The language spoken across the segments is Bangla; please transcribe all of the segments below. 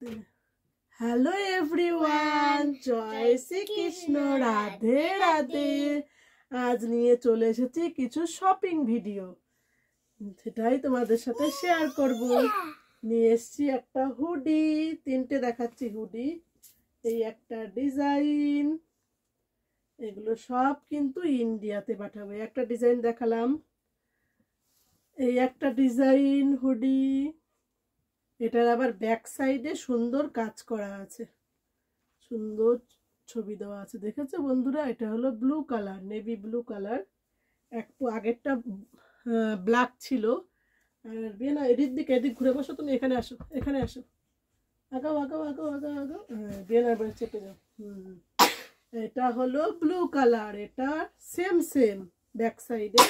করতে হ্যালো এভরিওয়ান, জয় শ্রীকৃষ্ণ, রাধে রাধে। আজ নিয়ে চলে এসেছি কিছু শপিং ভিডিও, সেটাই তোমাদের সাথে শেয়ার করব। নিয়ে এসেছি একটা হুডি, তিনটে দেখাচ্ছি হুডি। এই একটা ডিজাইন, এগুলো সব কিন্তু ইন্ডিয়াতে পাঠাবো। একটা ডিজাইন দেখালাম, এই একটা ডিজাইন হুডি। এটার আবার ব্যাক সাইডে সুন্দর কাজ করা আছে, সুন্দর ছবি দেওয়া আছে, দেখেছো বন্ধুরা? এটা হলো blue colour, navy blue colour. একটু আগেরটা ব্ল্যাক ছিল। আর বিয়ে না, এদিক দিকে, এদিক ঘুরে বসো তুমি, এখানে আসো, এখানে আসো, আগাও আগাও আগাও আগাও আগাও। হ্যাঁ, বিয়ে না এবারে চেপে যাও। এটা হলো ব্লু কালার, এটা সেম সেম ব্যাক সাইডে,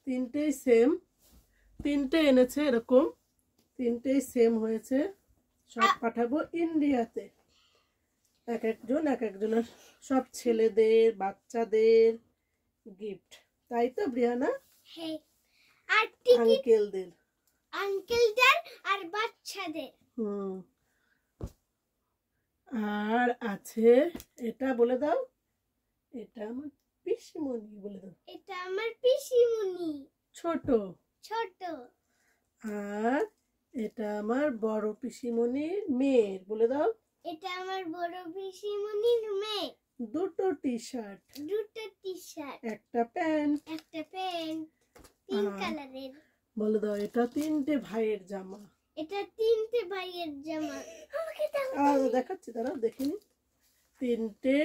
তিনটেই সেম, তিনটে এনেছে এরকম, তিনটেই সেম হয়েছে। সব পাঠাবো ইন্ডিয়াতে, এক একজনের, সব ছেলেদের বাচ্চাদের গিফট, তাই তো ব্রিয়ানা? হ্যাঁ, আর আঙ্কেলদের আর বাচ্চাদের। আর আছে, এটা বলে দাও, এটা আমার পিসিমণি, বলে দাও। এটা আমার পিসিমণি, ছোট। আর এটা আমার বড় পিসিমণির মেয়ের, বলে দাও। এটা আমার বড় পিসিমণির মেয়ে। দুটো টি শার্ট, একটা প্যান্ট, তিন কালারের। বলে দাও। এটা তিনটে ভাইয়ের জামা, এটা তিনটে ভাইয়ের জামা। দেখাচ্ছি, দাঁড়াও দেখিনি। তিনটে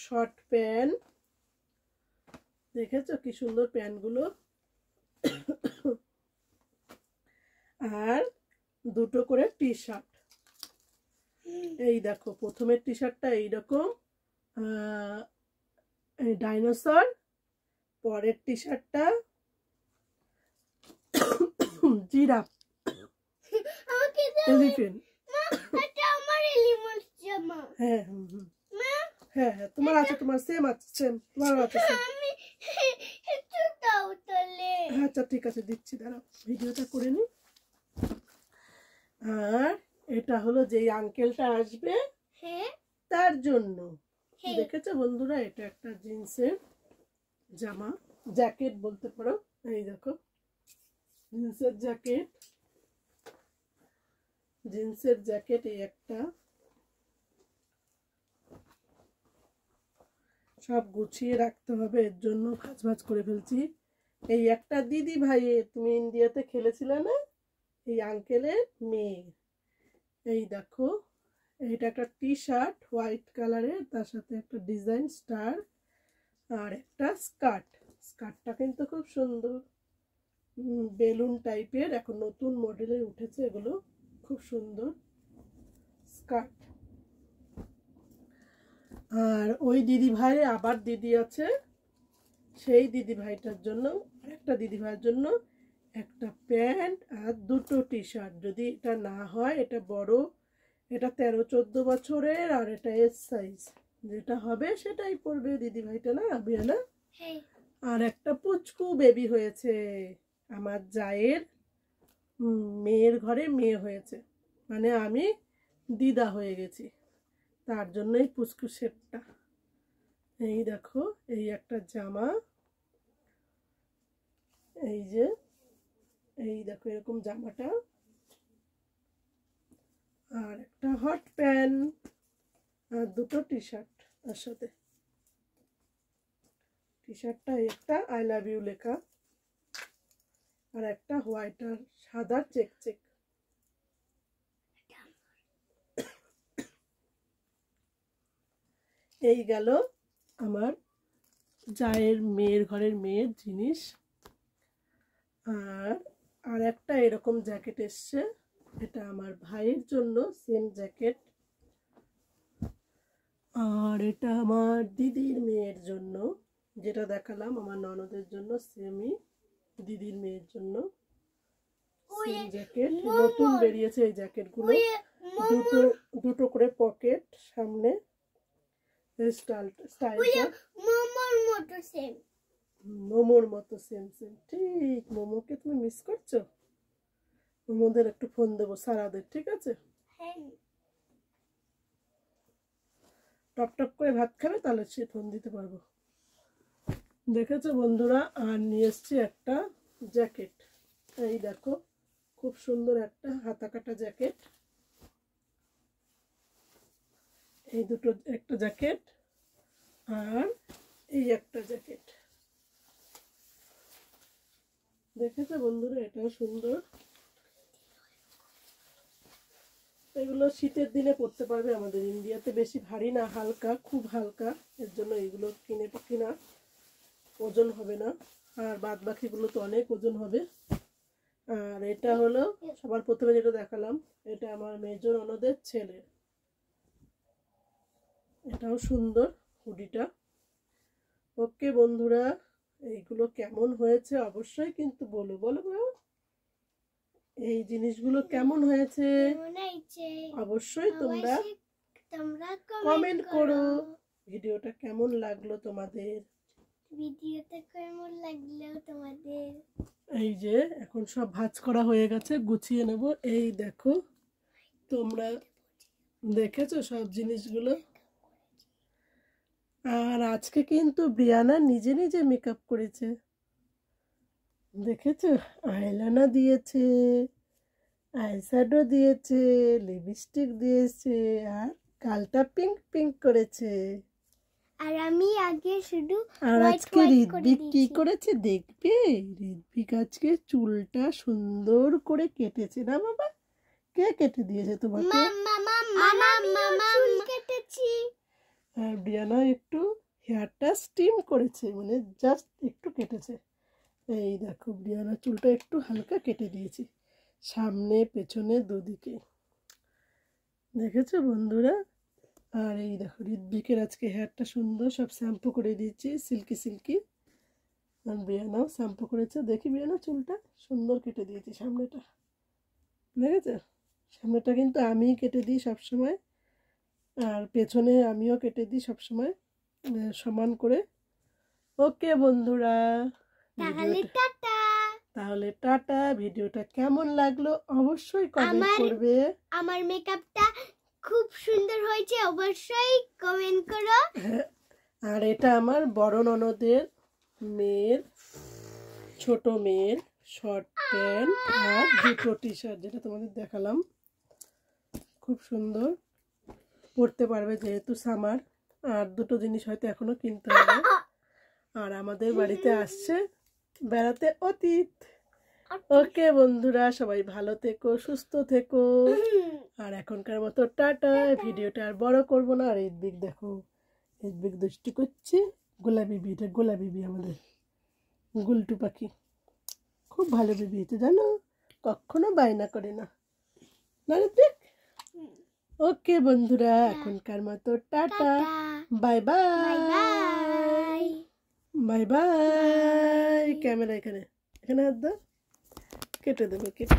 শর্ট প্যান্ট, দেখেছো কি সুন্দর প্যান্টগুলো। আর দুটো করে টি শার্ট। এই দেখো, প্রথমের টি শার্টটা এইরকম ডাইনোসর, পরের টি শার্টটা জিরাফ, এলিফ্যান্ট। হ্যাঁ হ্যাঁ হ্যাঁ, তোমার আছে, তোমার সেম আছে, সেম তোমারও আছে সেম। আচ্ছা ঠিক আছে, দিচ্ছি, দাঁড়াও ভিডিওটা করে নি। আর এটা হলো যে আঙ্কেলটা আসবে তার জন্য, দেখেছো বন্ধুরা? এটা একটা জিন্সের জামা, জ্যাকেট বলতে পারো। এই দেখো, জিন্সের জ্যাকেট, এই একটা। সব গুছিয়ে রাখতে হবে, এর জন্য ভাঁজ করে ফেলছি। এই একটা দিদি ভাইয়ের, তুমি ইন্ডিয়াতে খেলেছিলে না, এই আঙ্কেলের মেয়ে। এই দেখো, এইটা একটা টি শার্ট হোয়াইট কালারের, তার সাথে একটা ডিজাইন স্টার, আর একটা স্কার্টটা কিন্তু খুব সুন্দর, বেলুন টাইপের, এখন নতুন মডেলের উঠেছে এগুলো, খুব সুন্দর স্কার্ট। আর ওই দিদি ভাই আবার দিদি আছে, সেই দিদি ভাইটার জন্য, একটা দিদি ভাইয়ের জন্য একটা প্যান্ট আর দুটো টি শার্ট। যদি এটা না হয়, এটা বড়, এটা 13-14 বছরের, আর এটা এস সাইজ, যেটা হবে সেটাই পরবে দিদি ভাইটা, না বিয়ানা? আর একটা পুচকু বেবি হয়েছে, আমার জায়ের মেয়ের ঘরে মেয়ে হয়েছে, মানে আমি দিদা হয়ে গেছি, তার জন্যই পুচকু সেটটা। এই দেখো, এই একটা জামা, এই যে, এই দেখো এরকম জামাটা, আর একটা হট প্যান্ট, আর দুটো টি শার্ট তার সাথে। টি শার্টটা একটা আই লাভ ইউ লেখা, আর একটা হোয়াইট আর সাদা চেক। এই গেল আমার জায়ের মেয়ের ঘরের মেয়ের জিনিস। আর একটা এরকম জ্যাকেট এসছে, এটা আমার ভাইয়ের জন্য সেম জ্যাকেট। আর এটা আমার দিদির মেয়ের জন্য, যেটা দেখালাম আমার ননদের জন্য, সেমই দিদির মেয়ের জন্য সেম জ্যাকেট। নতুন বেরিয়েছে এই জ্যাকেটগুলো, দুটো করে পকেট সামনে, স্টাইলটা মোমোর মতো সেম। ঠিক, মোমোকে তুমি মিস করছো? মোমোদের একটু ফোন দেবো সারাদের, ঠিক আছে? টপ টপ করে ভাত খাবে তাহলে সে ফোন দিতে পারবো। দেখেছো বন্ধুরা, আর নিয়ে এসছি একটা জ্যাকেট। এই দেখো, খুব সুন্দর একটা হাতা কাটা জ্যাকেট। এই দুটো, একটা জ্যাকেট আর এই একটা জ্যাকেট। দেখেছো বন্ধুরা, এটাও সুন্দর। এগুলো শীতের দিনে পরতে পারবে। আমাদের ইন্ডিয়াতে বেশি ভারী না, হালকা, খুব হালকা, এর জন্য এগুলো কিনা ওজন হবে না। আর বাদ বাকিগুলো তো অনেক ওজন হবে। আর এটা হলো সবার প্রথমে যেটা দেখালাম, এটা আমার মেজর ননদের ছেলে। এটাও সুন্দর হুডিটা। ওকে বন্ধুরা, এইগুলো কেমন হয়েছে অবশ্যই কিন্তু বলো। বলো বলো, এই জিনিসগুলো কেমন হয়েছে অবশ্যই তোমরা কমেন্ট করো। ভিডিওটা কেমন লাগলো তোমাদের? এই যে এখন সব ভাঁজ করা হয়ে গেছে, গুছিয়ে নেব। এই দেখো, তোমরা দেখেছো সব জিনিসগুলো। আর আজকে কিন্তু ব্রিয়ানা নিজে নিজে মেকআপ করেছে, দেখেছো? আইলাইনার দিয়েছে, আইশ্যাডো দিয়েছে, লিপস্টিক দিয়েছে, আর গালটা পিঙ্ক পিঙ্ক করেছে। আর আমি আগে শুধু আর আজকে ঋত্বিক কি করেছে দেখবে? ঋত্বিক আজকে চুলটা সুন্দর করে কেটেছে না বাবা? কে কেটে দিয়েছে তোমাকে? চুল কেটেছি। আর ব্রিয়ানা একটু হেয়ারটা স্টিম করেছে, মানে জাস্ট একটু কেটেছে। এই দেখো, ব্রিয়ানা চুলটা একটু হালকা কেটে দিয়েছি, সামনে পেছনে দুদিকে। দেখেছো বন্ধুরা? আর এই দেখো, ঋত্বিকের আজকে হেয়ারটা সুন্দর, সব শ্যাম্পু করে দিয়েছি, সিল্কি সিল্কি। আর ব্রিয়ানাও শ্যাম্পু করেছে। দেখি ব্রিয়ানা, চুলটা সুন্দর কেটে দিয়েছি সামনেটা, দেখেছো? সামনেটা কিন্তু আমিই কেটে দিই সবসময়, আর পেছনে আমিও কেটে দিই সবসময় সমান করে। ওকে বন্ধুরা, তাহলে টাটা। ভিডিওটা কেমন লাগলো অবশ্যই কমেন্ট করবে। আমার মেকআপটা খুব সুন্দর হয়েছে, অবশ্যই কমেন্ট করো। আর এটা আমার বড় ননদের মেয়ের, ছোট মেয়ের শর্ট প্যান্ট আর দুটো টি শার্ট, যেটা তোমাদের দেখালাম। খুব সুন্দর, পরতে পারবে যেহেতু সামার। আর দুটো জিনিস হয়তো এখনো কিনতে হবে। আর আমাদের বাড়িতে আসছে বেড়াতে অতীত। ওকে বন্ধুরা, সবাই ভালো থেকো, সুস্থ থেকো। আর এখনকার মতো টাটা। ভিডিওটা আর বড় করবো না। আর ঋত্বিক দেখো, ঋত্বিক দুষ্টি করছে। গোলাপি বিবি, এটা গোলাপি বিবি, আমাদের গুলটু পাখি। খুব ভালো বিবি এটা, জানো? কখনো বায়না করে না, না ঋত্বিক? ওকে বন্ধুরা, এখনকার মতো tata, bye bye. Bye bye. Camera এখানে, এখানে হাত দাও, কেটে দেবো, কেটে।